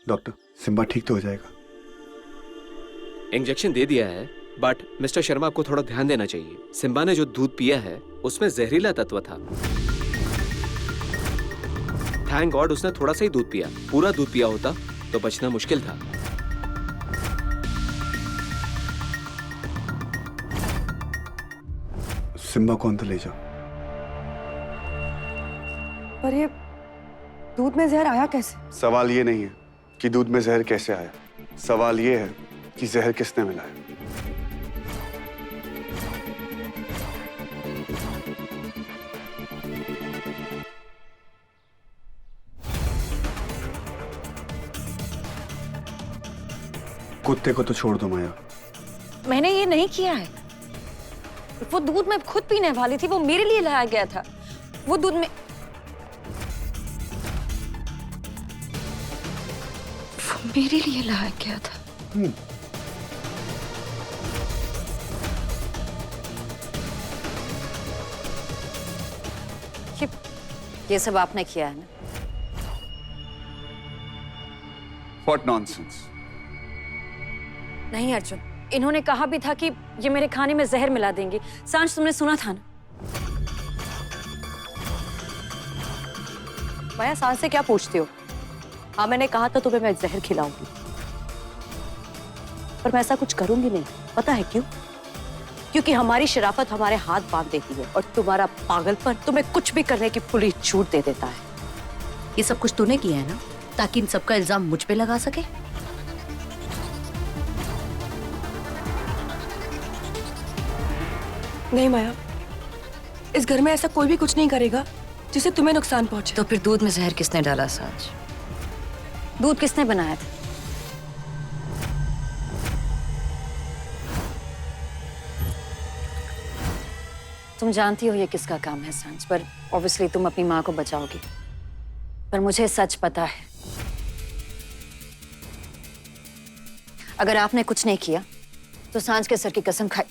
Doctor, Simba ठीक तो हो जाएगा। इंजेक्शन दे दिया है, बट मिस्टर शर्मा आपको थोड़ा ध्यान देना चाहिए। सिम्बा ने जो दूध पिया है उसमें जहरीला तत्व था। थैंक गॉड उसने थोड़ा सा ही दूध पिया, पूरा दूध पिया होता तो बचना मुश्किल था। सिम्बा को अंदर ले जाओ। पर ये दूध में जहर आया कैसे? सवाल ये नहीं है कि दूध में जहर कैसे आया, सवाल ये है कि जहर किसने मिलाया। कुत्ते को तो छोड़ दो माया। मैंने ये नहीं किया है। वो दूध मैं खुद पीने वाली थी, वो मेरे लिए लाया गया था। वो दूध में वो मेरे लिए लाया गया था। ये सब आपने किया है ना? What nonsense! नहीं अर्जुन, इन्होंने कहा भी था कि ये मेरे खाने में जहर मिला देंगे। सांझ तुमने सुना था ना? माया, सांझ से क्या पूछती हो? हाँ, मैंने कहा था तुम्हें मैं जहर खिलाऊंगी, पर मैं ऐसा कुछ करूंगी नहीं। पता है क्यों? क्योंकि हमारी शराफत हमारे हाथ बांध देती है और तुम्हारा पागलपन तुम्हें कुछ भी करने की पूरी छूट दे देता है। ये सब कुछ तूने किया है ना, ताकि इन सबका इल्जाम मुझ पे लगा सके। नहीं माया, इस घर में ऐसा कोई भी कुछ नहीं करेगा जिससे तुम्हें नुकसान पहुंचे। तो फिर दूध में जहर किसने डाला सांझ? दूध किसने बनाया था? तुम जानती हो ये किसका काम है सांझ, पर ऑब्वियसली तुम अपनी माँ को बचाओगी। पर मुझे सच पता है, अगर आपने कुछ नहीं किया तो सांझ के सर की कसम खाई।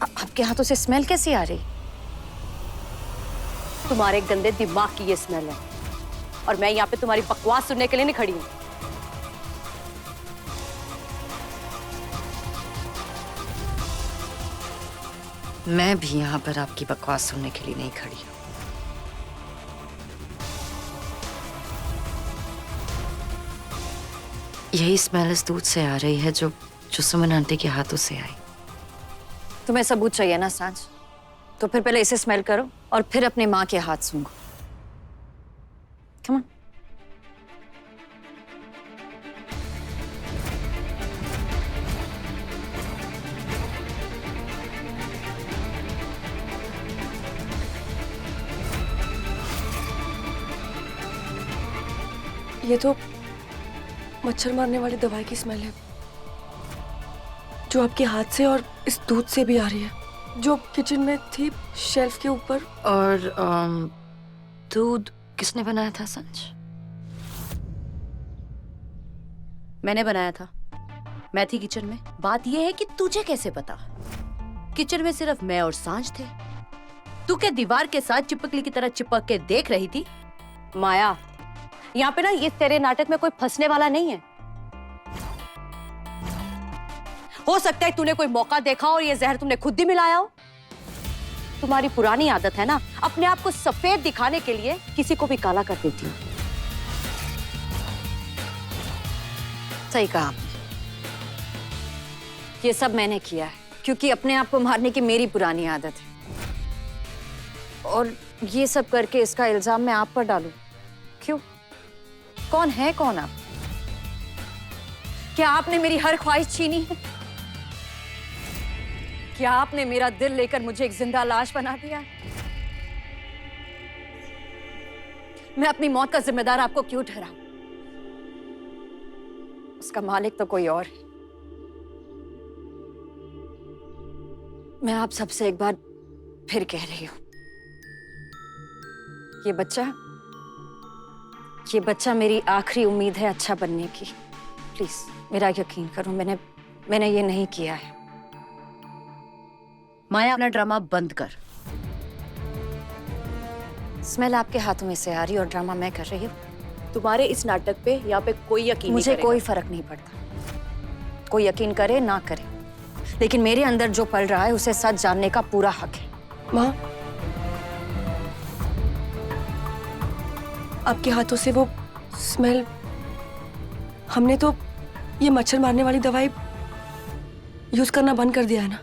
आपके हाथों से स्मेल कैसी आ रही? तुम्हारे गंदे दिमाग की ये स्मेल है, और मैं यहाँ पे तुम्हारी बकवास सुनने के लिए नहीं खड़ी हूँ। मैं भी यहाँ पर आपकी बकवास सुनने के लिए नहीं खड़ी हूँ। यही स्मेल इस दूध से आ रही है जो सुमन आंटी के हाथों से आई। तुम्हें सबूत चाहिए ना सांझ? तो फिर पहले इसे स्मेल करो और फिर अपनी माँ के हाथ सूंघो। Come on. ये तो मच्छर मारने वाली दवाई की स्मेल है, जो आपके हाथ से और इस दूध से भी आ रही है, जो किचन में थी शेल्फ के ऊपर। और दूध किसने बनाया था सांझ? मैंने बनाया था। मैं थी किचन में। बात यह है कि तुझे कैसे पता? किचन में सिर्फ मैं और सांझ थे। तू क्या दीवार के साथ चिपकली की तरह चिपक के देख रही थी? माया, यहाँ पे ना ये तेरे नाटक में कोई फंसने वाला नहीं है। हो सकता है तूने कोई मौका देखा और ये जहर तुमने खुद ही मिलाया हो। तुम्हारी पुरानी आदत है ना, अपने आप को सफेद दिखाने के लिए किसी को भी काला कर देती हो। सही कहा आपने। ये सब मैंने किया है क्योंकि अपने आप को मारने की मेरी पुरानी आदत है, और ये सब करके इसका इल्जाम मैं आप पर डालूं? क्यों? कौन है कौन आप? क्या आपने मेरी हर ख्वाहिश छीनी है? क्या आपने मेरा दिल लेकर मुझे एक जिंदा लाश बना दिया? मैं अपनी मौत का जिम्मेदार आपको क्यों ठहराऊं? उसका मालिक तो कोई और है। मैं आप सबसे एक बार फिर कह रही हूं, ये बच्चा मेरी आखिरी उम्मीद है अच्छा बनने की। प्लीज मेरा यकीन करो, मैंने ये नहीं किया है। माया, अपना ड्रामा बंद कर। स्मेल आपके हाथों में से आ रही और ड्रामा मैं कर रही हूँ। तुम्हारे इस नाटक पे यहाँ पे कोई यकीन मुझे नहीं करेगा। कोई फर्क नहीं पड़ता, कोई यकीन करे ना करे, लेकिन मेरे अंदर जो पल रहा है उसे सच जानने का पूरा हक है। माँ, आपके हाथों से वो स्मेल, हमने तो ये मच्छर मारने वाली दवाई यूज करना बंद कर दिया है ना,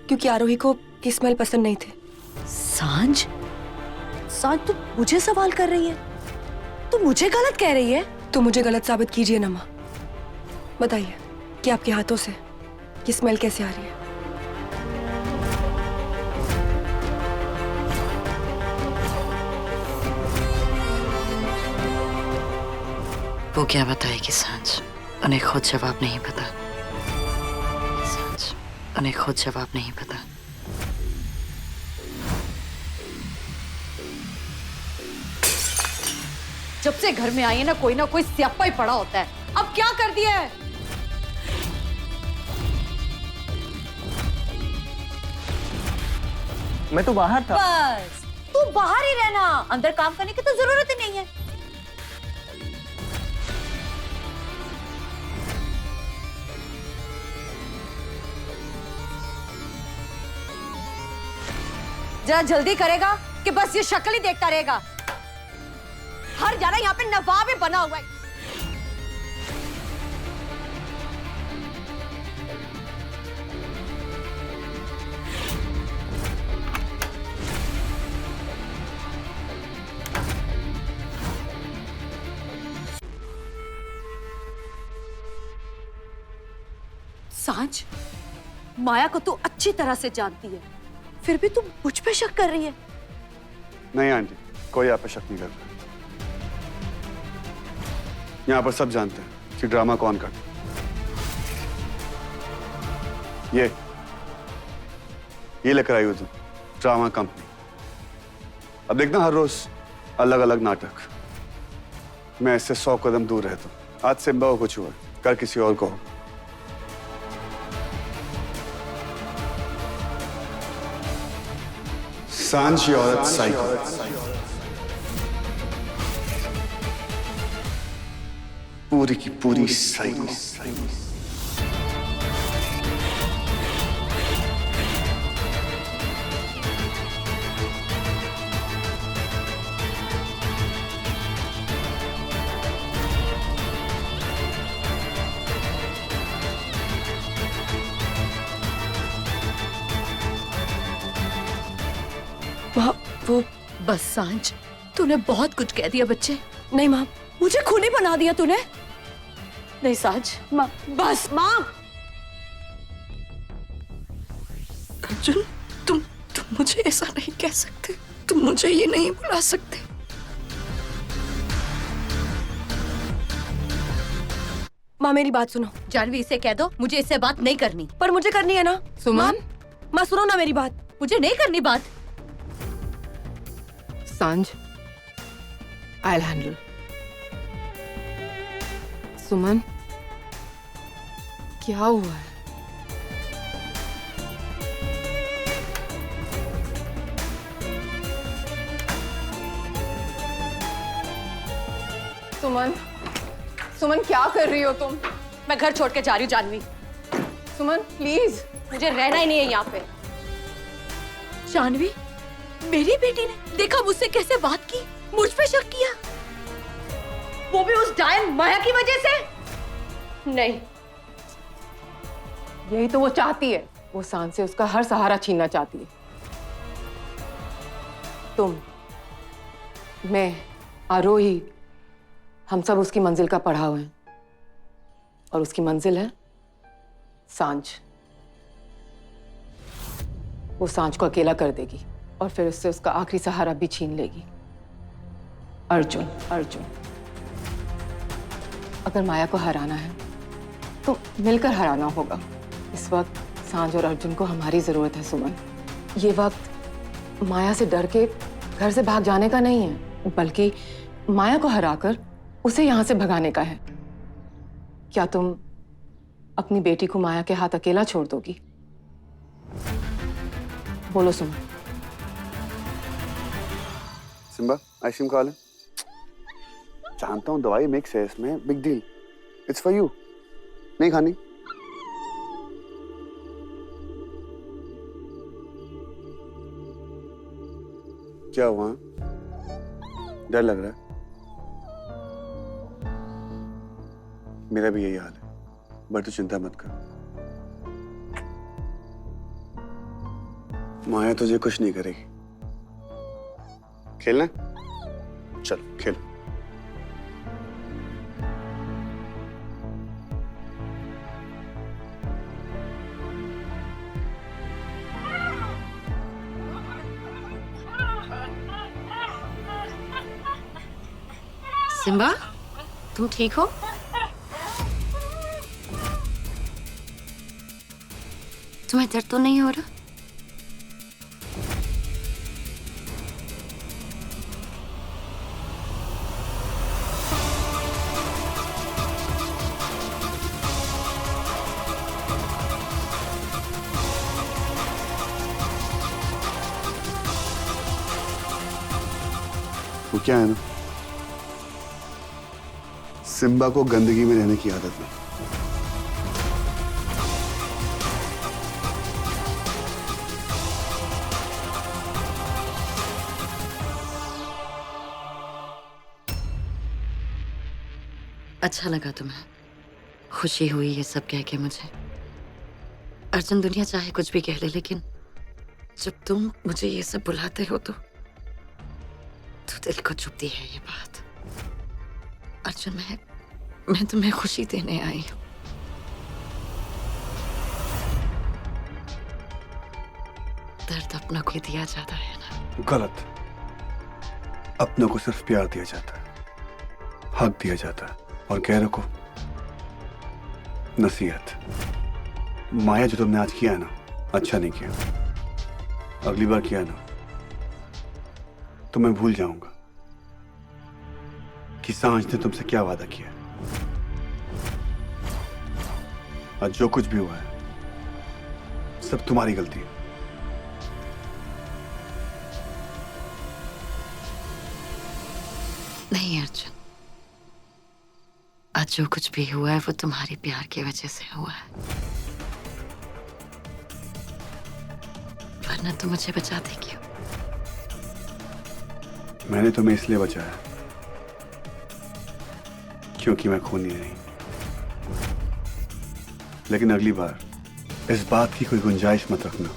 क्योंकि आरोही को ये स्मेल पसंद नहीं थे। सांझ, सांझ तू मुझे सवाल कर रही है? तू मुझे गलत कह रही है? तो मुझे गलत साबित कीजिए ना माँ। बताइए कि आपके हाथों से ये स्मेल कैसे आ रही है? वो क्या बताएगी सांझ? उन्हें खुद जवाब नहीं पता। सांझ, उन्हें खुद जवाब नहीं पता। जब से घर में आई है ना कोई स्यापा ही पड़ा होता है। अब क्या कर दिया है? मैं तो बाहर था। बस तू बाहर ही रहना, अंदर काम करने की तो जरूरत ही नहीं है। जरा जल्दी करेगा कि बस ये शक्ल ही देखता रहेगा। हर जरा यहाँ पे नवाब ही बना हुआ है। सांझ, माया को तू अच्छी तरह से जानती है, फिर भी तू मुझ पे शक कर रही है। नहीं आंटी, कोई आप पे शक नहीं कर रहा। यहाँ पर सब जानते हैं कि ड्रामा कौन करता है। ये लेकर आई हूँ तुम, ड्रामा कंपनी। अब देखना हर रोज अलग अलग नाटक। मैं इससे 100 कदम दूर रहता हूँ। आज सिम्बा को कुछ हुआ, कल किसी और को हो। सांझ की औरत साइको, पूरी की पूरी साइको। माँ, वो बस सांझ, तूने बहुत कुछ कह दिया बच्चे। नहीं माँ, मुझे खूनी बना दिया तूने। नहीं सांझ, माँ बस। माँ, अर्जुन, तुम मुझे ऐसा नहीं कह सकते। तुम मुझे ये नहीं बुला सकते। माँ, मेरी बात सुनो। जानवी इसे कह दो मुझे इससे बात नहीं करनी। पर मुझे करनी है ना। सुमन, माँ सुनो ना मेरी बात। मुझे नहीं करनी बात। सांझ, I'll handle. सुमन, क्या हुआ है? सुमन, सुमन क्या कर रही हो तुम? मैं घर छोड़ के जा रही हूँ जानवी। सुमन प्लीज। मुझे रहना ही नहीं है यहाँ पे। जानवी, मेरी बेटी ने देखा मुझसे कैसे बात की, मुझ पे शक किया, वो भी उस डायन माया की वजह से। नहीं, यही तो वो चाहती है। वो सांझ से उसका हर सहारा छीनना चाहती है। तुम, मैं, आरोही, हम सब उसकी मंजिल का पड़ाव हैं। और उसकी मंजिल है सांझ। वो सांझ को अकेला कर देगी और फिर उससे उसका आखिरी सहारा भी छीन लेगी। अर्जुन, अर्जुन। अगर माया को हराना है तो मिलकर हराना होगा। इस वक्त सांझ और अर्जुन को हमारी जरूरत है सुमन। ये वक्त माया से डर के घर से भाग जाने का नहीं है, बल्कि माया को हराकर उसे यहां से भगाने का है। क्या तुम अपनी बेटी को माया के हाथ अकेला छोड़ दोगी? बोलो सुमन। सिम्बा आइसक्रीम खा ले। जानता हूँ दवाई मिक्स है इसमें, big deal. It's for you. नहीं खानी? क्या हुआ? डर लग रहा है? मेरा भी यही हाल है, बट तू चिंता मत कर। माया तुझे कुछ नहीं करेगी। खेलना? चल खेल। सिम्बा, तुम ठीक हो? तुम्हें दर्द तो नहीं हो रहा? वो क्या है ना, सिम्बा को गंदगी में रहने की आदत है। अच्छा लगा तुम्हें, खुशी हुई ये सब कह के मुझे। अर्जुन दुनिया चाहे कुछ भी कह ले, लेकिन जब तुम मुझे ये सब बुलाते हो तो दिल को चुभती है ये बात। अर्जुन, मैं तुम्हें खुशी देने आई हूं। दर्द अपनों को दिया जाता है ना? गलत। अपनों को सिर्फ प्यार दिया जाता है, हक दिया जाता है, और गैरों को नसीहत। माया, जो तुमने आज किया है ना, अच्छा नहीं किया। अगली बार किया ना तो मैं भूल जाऊंगा कि सांझ ने तुमसे क्या वादा किया। आज जो कुछ भी हुआ है सब तुम्हारी गलती है। नहीं अर्जुन, आज जो कुछ भी हुआ है वो तुम्हारे प्यार की वजह से हुआ है, वरना तुम मुझे बचाते क्यों? मैंने तुम्हें इसलिए बचाया क्योंकि मैं खूनी नहीं। लेकिन अगली बार इस बात की कोई गुंजाइश मत रखना।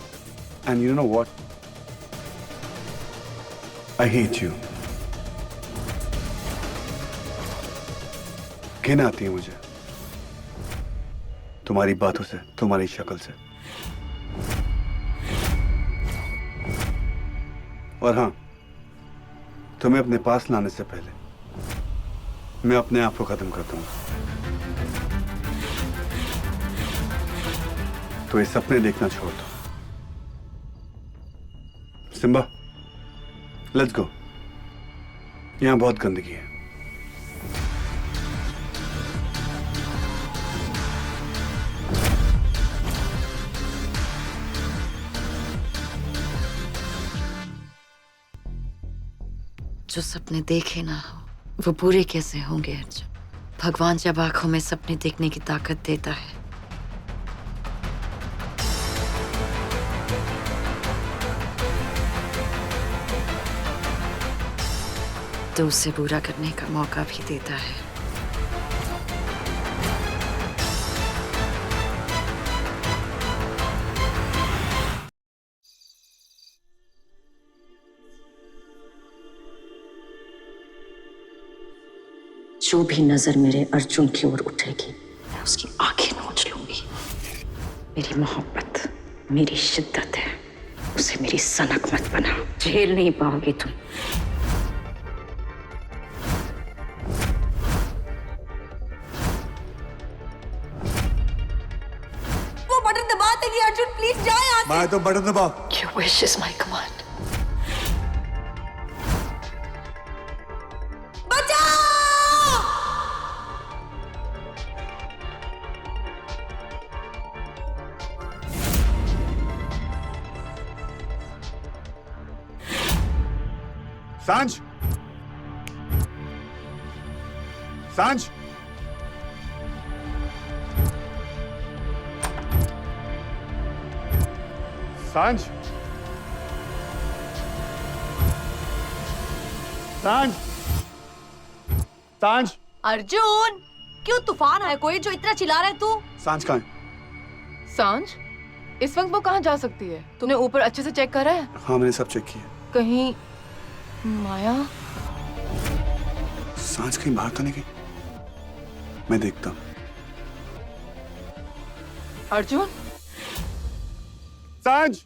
And you know what, I hate you. घिन आती है मुझे तुम्हारी बातों से, तुम्हारी शक्ल से। और हाँ, तुम्हें अपने पास लाने से पहले मैं अपने आप को खत्म कर दूंगा। तो ये सपने देखना छोड़ दो। Simba, let's go. यहां बहुत गंदगी है। जो सपने देखे ना हो वो पूरे कैसे होंगे अर्जुन? भगवान जब आंखों में सपने देखने की ताकत देता है तो उसे पूरा करने का मौका भी देता है। जो भी नजर मेरे अर्जुन की ओर उठेगी मैं उसकी आंखें नोच लूंगी। मेरी मोहब्बत मेरी शिद्दत है, उसे मेरी सनक मत बना, झेल नहीं पाओगे तुम। वो बटन दबा देगी अर्जुन, प्लीज जाओ यहाँ से। मैं तो बटन दबाओ। Your wish is my command. सांझ, सांझ, सांझ, सांझ, सांझ, अर्जुन, क्यों तूफान है कोई जो इतना चिल्ला रहा है तू? सांझ कहाँ है? सांझ, इस वक्त वो कहाँ जा सकती है? तूने ऊपर अच्छे से चेक करा है? हाँ मैंने सब चेक किया। कहीं माया? सांझ कहीं बाहर तो नहीं गई? मैं देखता हूँ। अर्जुन, सांझ,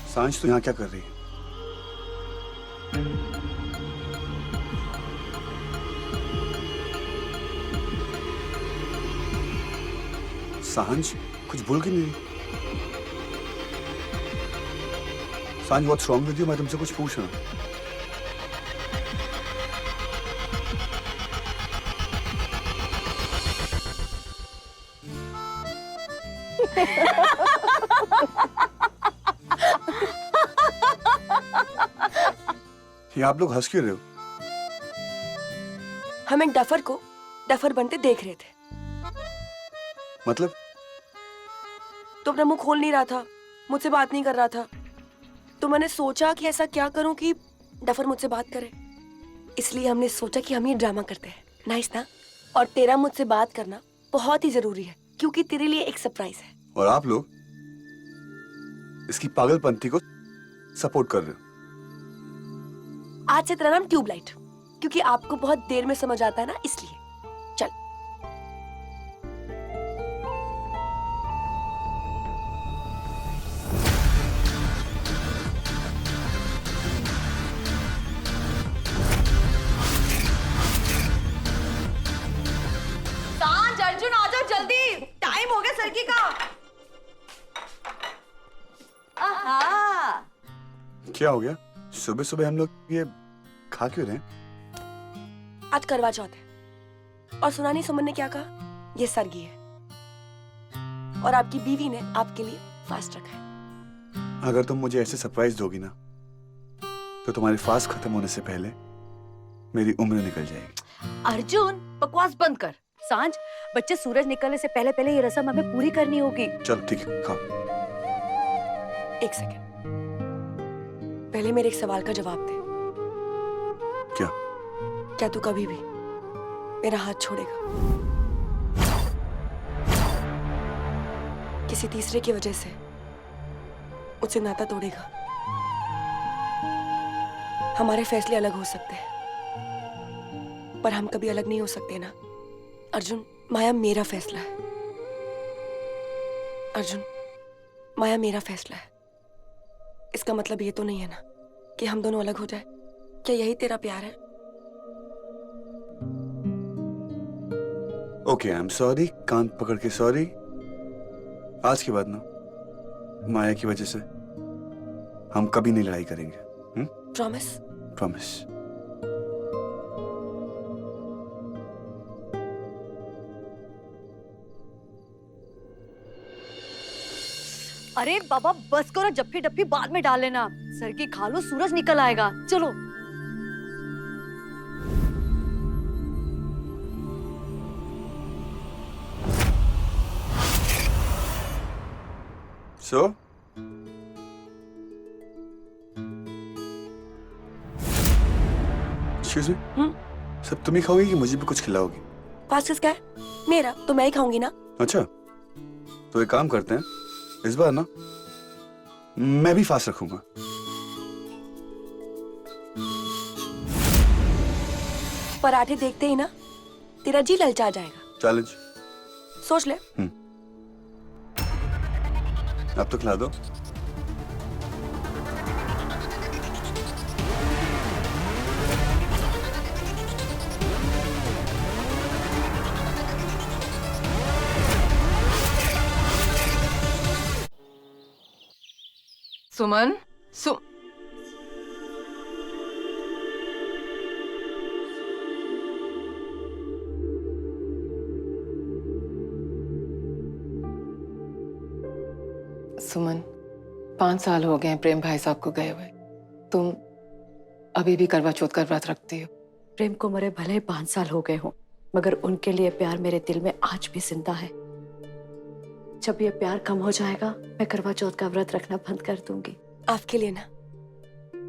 सांझ तो यहाँ क्या कर रही है? सांझ कुछ भूल क्यों नहीं रही? सांझ व्हाट्स रॉन्ग विद यू? मैं तुमसे कुछ पूछ रहा हूँ। ये आप लोग हंस क्यों रहे हो? हम एक डफर को डफर बनते देख रहे थे। मतलब तो अपना मुंह खोल नहीं रहा था, मुझसे बात नहीं कर रहा था, तो मैंने सोचा कि ऐसा क्या करूं कि डफर मुझसे बात करे। इसलिए हमने सोचा कि हम ये ड्रामा करते हैं। नाइस ना? और तेरा मुझसे बात करना बहुत ही जरूरी है क्योंकि तेरे लिए एक सरप्राइज है। और आप लोग इसकी पागलपंथी को सपोर्ट कर रहे हो। आज से तेरा नाम ट्यूबलाइट, क्योंकि आपको बहुत देर में समझ आता है ना, इसलिए। चल। सांझ, अर्जुन आ जाओ जल्दी, टाइम हो गया सरकी का। आहा, क्या हो गया? सुबह सुबह हम लोग ये खा क्यों रहे हैं? आज करवा चौथ है और सुना नहीं सुमन ने क्या कहा? ये सरगी है और आपकी बीवी ने आपके लिए फास्ट रखा है। अगर तुम मुझे ऐसे सरप्राइज दोगी ना तो तुम्हारे फास्ट खत्म होने से पहले मेरी उम्र निकल जाएगी। अर्जुन बकवास बंद कर। सांझ, बच्चे सूरज निकलने से पहले पहले ये रस्म हमें पूरी करनी होगी। चलो ठीक है, खाओ। एक सेकंड, पहले मेरे एक सवाल का जवाब दे। क्या? क्या तू कभी भी मेरा हाथ छोड़ेगा? किसी तीसरे की वजह से मुझसे नाता तोड़ेगा? हमारे फैसले अलग हो सकते हैं पर हम कभी अलग नहीं हो सकते ना अर्जुन। माया मेरा फैसला है अर्जुन, माया मेरा फैसला है। इसका मतलब ये तो नहीं है ना कि हम दोनों अलग हो जाए। क्या यही तेरा प्यार है? Okay, I am sorry. कान पकड़ के सॉरी। आज के बाद ना माया की वजह से हम कभी नहीं लड़ाई करेंगे। प्रॉमिस? प्रॉमिस। अरे बाबा बस करो, जप्फी डप्पी बाद में डाल लेना। सर की खा लो, सूरज निकल आएगा। चलो। सो एक्सक्यूज मी, सब तुम ही खाओगी कि मुझे भी कुछ खिलाओगी? फास्ट किसका है? मेरा। तो मैं ही खाऊंगी ना। अच्छा, तो एक काम करते हैं, इस बार ना मैं भी फास्ट रखूंगा। पराठे देखते ही ना तेरा जी ललचा जाएगा। चैलेंज। सोच ले। अब तो खिला दो। सुमन, सुमन, 5 साल हो गए हैं प्रेम भाई साहब को गए हुए। तुम अभी भी करवा चौथ का व्रत रखती हो? प्रेम को मरे भले ही 5 साल हो गए हों, मगर उनके लिए प्यार मेरे दिल में आज भी जिंदा है। जब ये प्यार कम हो जाएगा, मैं करवा चौथ का व्रत रखना बंद कर दूंगी। आपके लिए ना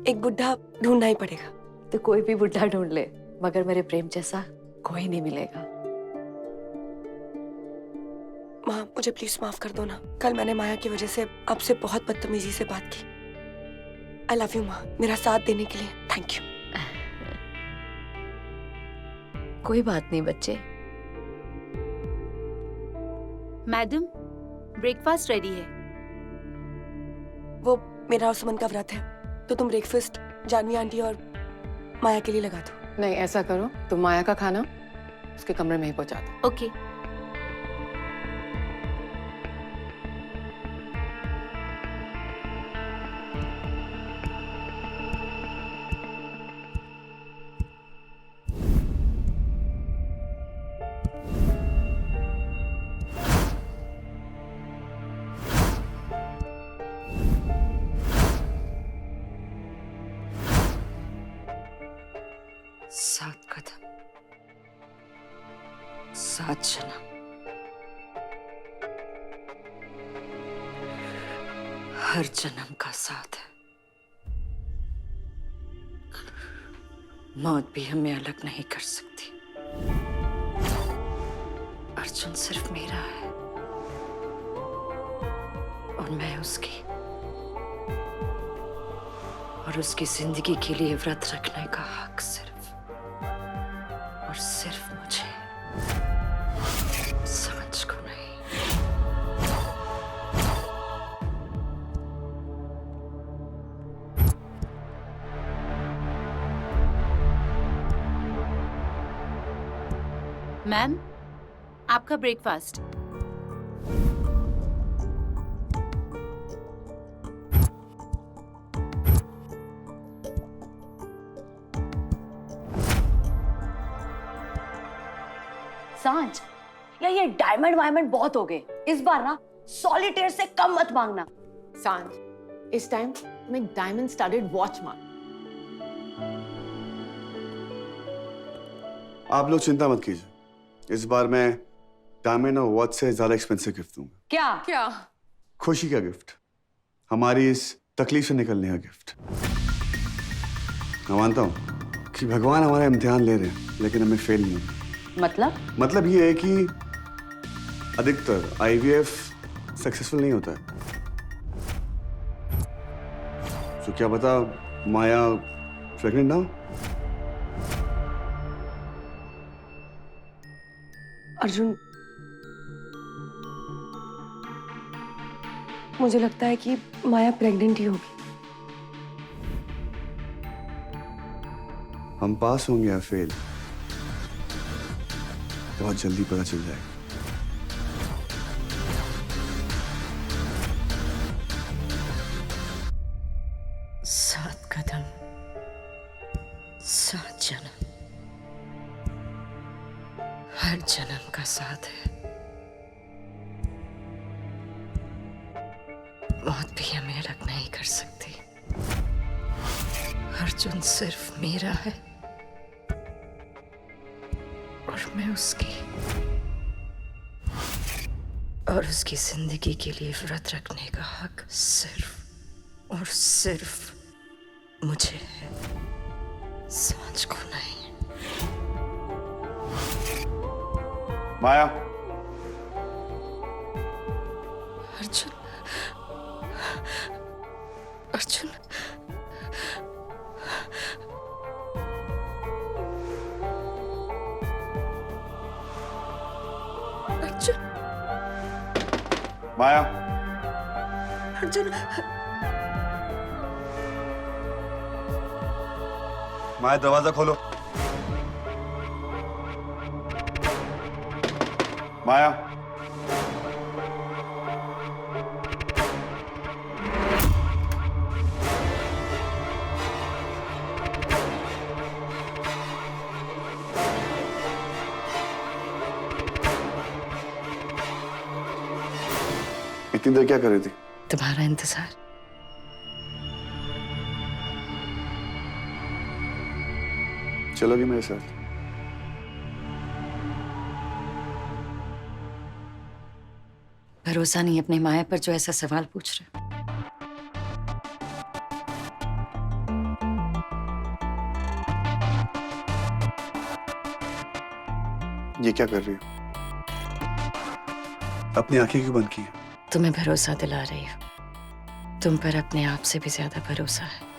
एक बुढ़ा ढूंढना ही पड़ेगा। तो कोई भी बुढ़ा ढूंढ ले, मगर मेरे प्रेम जैसा कोई नहीं मिलेगा। माँ, मुझे प्लीज माफ कर दो ना। कल मैंने माया की वजह से आपसे बहुत बदतमीजी से बात की। आई लव यू माँ, मेरा साथ देने के लिए थैंक यू। कोई बात नहीं बच्चे। मैडम, ब्रेकफास्ट रेडी है। वो मेरा और सुमन का व्रत है, तो तुम ब्रेकफास्ट जानवी आंटी और माया के लिए लगा दो। नहीं, ऐसा करो, तुम माया का खाना उसके कमरे में ही पहुंचा दो। ओके। सात कदम, 7 जन्म, हर जन्म का साथ है। मौत भी हमें अलग नहीं कर सकती। अर्जुन सिर्फ मेरा है और मैं उसकी, और उसकी जिंदगी के लिए व्रत रखने का हक सिर्फ और सिर्फ मुझे, सांझ को नहीं। मैम, आपका ब्रेकफास्ट। सांझ, या ये डायमंड वायमंड बहुत हो गए। इस बार ना सॉलिटेयर से कम मत मांगना। सांझ, इस टाइम तुम एक डायमंड स्टडेड वॉच मांग। आप लोग चिंता मत कीजिए, इस बार मैं डायमंड और वॉच से ज्यादा एक्सपेंसिव गिफ्ट दूंगा। क्या? खुशी का गिफ्ट, हमारी इस तकलीफ से निकलने का गिफ्ट। मैं मानता हूं कि भगवान हमारा इम्तिहान ले रहे हैं, लेकिन हमें फेल नहीं होना। मतलब ये है कि अधिकतर IVF सक्सेसफुल नहीं होता है। तो क्या पता माया प्रेग्नेंट ना हो? अर्जुन, मुझे लगता है कि माया प्रेग्नेंट ही होगी। हम पास होंगे या फेल, बहुत जल्दी पता चल जाएगा। सात कदम, 7 जन्म, हर जन्म का साथ है। मौत भी हमें अलग नहीं कर सकती। अर्जुन सिर्फ मेरा है और मैं उसकी, और उसकी जिंदगी के लिए व्रत रखने का हक सिर्फ और सिर्फ मुझे है, सांझ को नहीं। माया, अर्जुन, अर्जुन, अर्जुन, माया, अर्जुन, माया दरवाजा खोलो। माया, इतनी देर क्या कर रही थी? तुम्हारा इंतजार। चलोगी मेरे साथ? भरोसा नहीं अपनी माया पर जो ऐसा सवाल पूछ रहे हो। ये क्या कर रही हो? अपनी आंखें क्यों बंद की हैं? तुम्हें भरोसा दिला रही हूँ। तुम पर अपने आप से भी ज्यादा भरोसा है।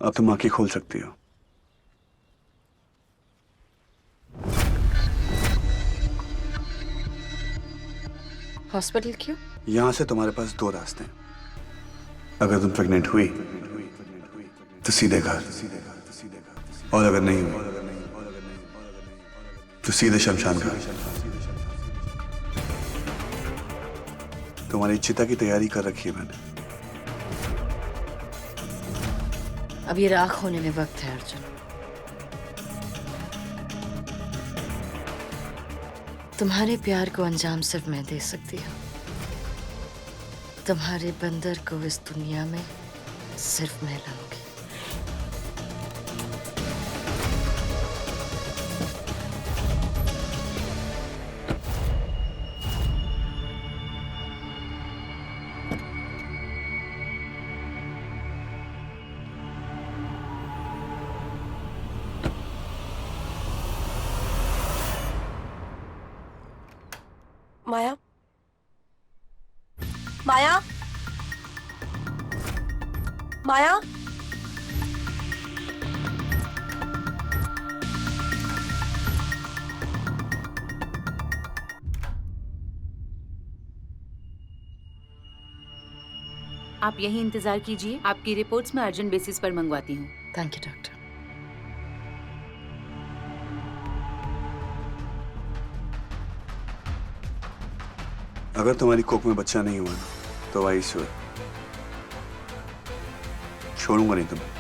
अब तुम आंखें खोल सकती हो। हॉस्पिटल क्यों? यहां से तुम्हारे पास दो रास्ते हैं। अगर तुम प्रेग्नेंट हुई तो सीधे घर, और अगर नहीं हुई तो सीधे शमशान घाट। तुम्हारी चिता की तैयारी कर रखी है मैंने। अब ये राख होने में वक्त है अर्जुन। तुम्हारे प्यार को अंजाम सिर्फ मैं दे सकती हूँ। तुम्हारे बंदर को इस दुनिया में सिर्फ मैं लाऊंगी। माया, माया, माया। आप यही इंतजार कीजिए, आपकी रिपोर्ट्स मैं अर्जेंट बेसिस पर मंगवाती हूँ। Thank you doctor. अगर तुम्हारी कोख में बच्चा नहीं हुआ ना तो आई छोड़ूंगा नहीं तुम्हें।